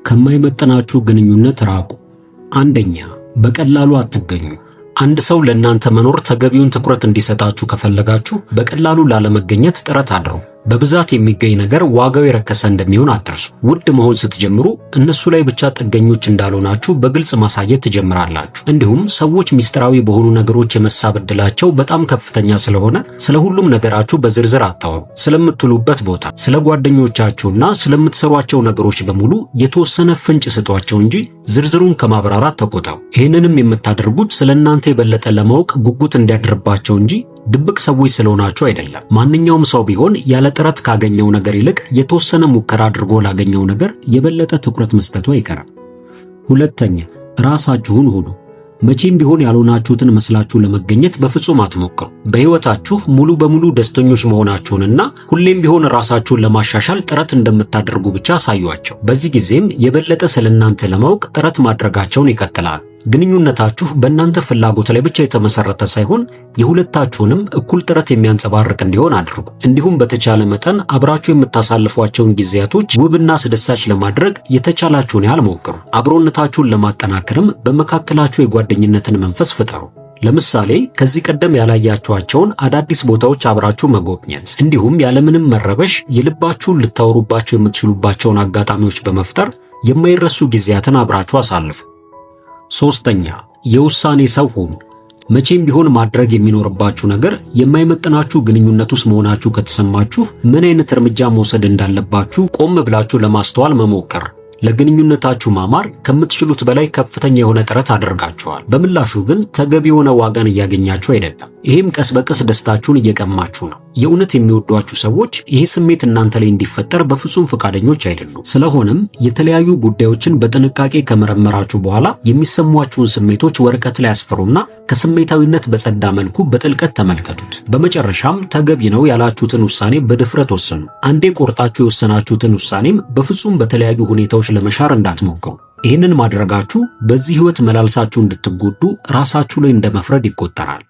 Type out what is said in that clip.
ከማይመጥናችሁ ግንኙነት ራቁ። አንደኛ፣ በቀላሉ አትገኙ። አንድ ሰው ለእናንተ መኖር ተገቢውን ትኩረት እንዲሰጣችሁ ከፈለጋችሁ በቀላሉ ላለመገኘት ጥረት አድርጉ። በብዛት የሚገኝ ነገር ዋጋው የረከሰ እንደሚሆን አትርሱ። ውድ መሆን ስትጀምሩ እነሱ ላይ ብቻ ጥገኞች እንዳልሆናችሁ በግልጽ ማሳየት ትጀምራላችሁ። እንዲሁም ሰዎች ሚስጥራዊ በሆኑ ነገሮች የመሳብ ዕድላቸው በጣም ከፍተኛ ስለሆነ ስለ ሁሉም ነገራችሁ በዝርዝር አታወሩ። ስለምትውሉበት ቦታ፣ ስለ ጓደኞቻችሁና ስለምትሰሯቸው ነገሮች በሙሉ የተወሰነ ፍንጭ ስጧቸው እንጂ ዝርዝሩን ከማብራራት ተቆጠቡ። ይህንንም የምታደርጉት ስለእናንተ የበለጠ ለማወቅ ጉጉት እንዲያድርባቸው እንጂ ድብቅ ሰዎች ስለሆናችሁ አይደለም። ማንኛውም ሰው ቢሆን ያለ ጥረት ካገኘው ነገር ይልቅ የተወሰነ ሙከራ አድርጎ ላገኘው ነገር የበለጠ ትኩረት መስጠቱ አይቀርም። ሁለተኛ፣ ራሳችሁን ሁኑ። መቼም ቢሆን ያልሆናችሁትን መስላችሁ ለመገኘት በፍጹም አትሞክሩ። በሕይወታችሁ ሙሉ በሙሉ ደስተኞች መሆናችሁንና ሁሌም ቢሆን ራሳችሁን ለማሻሻል ጥረት እንደምታደርጉ ብቻ አሳዩአቸው። በዚህ ጊዜም የበለጠ ስለእናንተ ለማወቅ ጥረት ማድረጋቸውን ይቀጥላሉ። ግንኙነታችሁ በእናንተ ፍላጎት ላይ ብቻ የተመሰረተ ሳይሆን የሁለታችሁንም እኩል ጥረት የሚያንጸባርቅ እንዲሆን አድርጉ። እንዲሁም በተቻለ መጠን አብራችሁ የምታሳልፏቸውን ጊዜያቶች ውብና አስደሳች ለማድረግ የተቻላችሁን ያህል ሞክሩ። አብሮነታችሁን ለማጠናከርም በመካከላችሁ የጓደኝነትን መንፈስ ፍጠሩ። ለምሳሌ ከዚህ ቀደም ያላያችኋቸውን አዳዲስ ቦታዎች አብራችሁ መጎብኘት፣ እንዲሁም ያለምንም መረበሽ የልባችሁን ልታወሩባቸው የምትችሉባቸውን አጋጣሚዎች በመፍጠር የማይረሱ ጊዜያትን አብራችሁ አሳልፉ። ሶስተኛ፣ የውሳኔ ሰው ሁኑ። መቼም ቢሆን ማድረግ የሚኖርባችሁ ነገር የማይመጥናችሁ ግንኙነት ውስጥ መሆናችሁ ከተሰማችሁ ምን አይነት እርምጃ መውሰድ እንዳለባችሁ ቆም ብላችሁ ለማስተዋል መሞከር። ለግንኙነታችሁ ማማር ከምትችሉት በላይ ከፍተኛ የሆነ ጥረት አድርጋችኋል። በምላሹ ግን ተገቢ የሆነ ዋጋን እያገኛችሁ አይደለም። ይህም ቀስ በቀስ ደስታችሁን እየቀማችሁ ነው። የእውነት የሚወዷችሁ ሰዎች ይህ ስሜት እናንተ ላይ እንዲፈጠር በፍጹም ፈቃደኞች አይደሉም። ስለሆነም የተለያዩ ጉዳዮችን በጥንቃቄ ከመረመራችሁ በኋላ የሚሰሟችሁን ስሜቶች ወረቀት ላይ አስፍሩና ከስሜታዊነት በጸዳ መልኩ በጥልቀት ተመልከቱት። በመጨረሻም ተገቢ ነው ያላችሁትን ውሳኔ በድፍረት ወስኑ። አንዴ ቆርጣችሁ የወሰናችሁትን ውሳኔም በፍጹም በተለያዩ ሁኔታዎች ለመሻር እንዳትሞክሩ። ይህንን ማድረጋችሁ በዚህ ሕይወት መላልሳችሁ እንድትጎዱ ራሳችሁ ላይ እንደመፍረድ ይቆጠራል።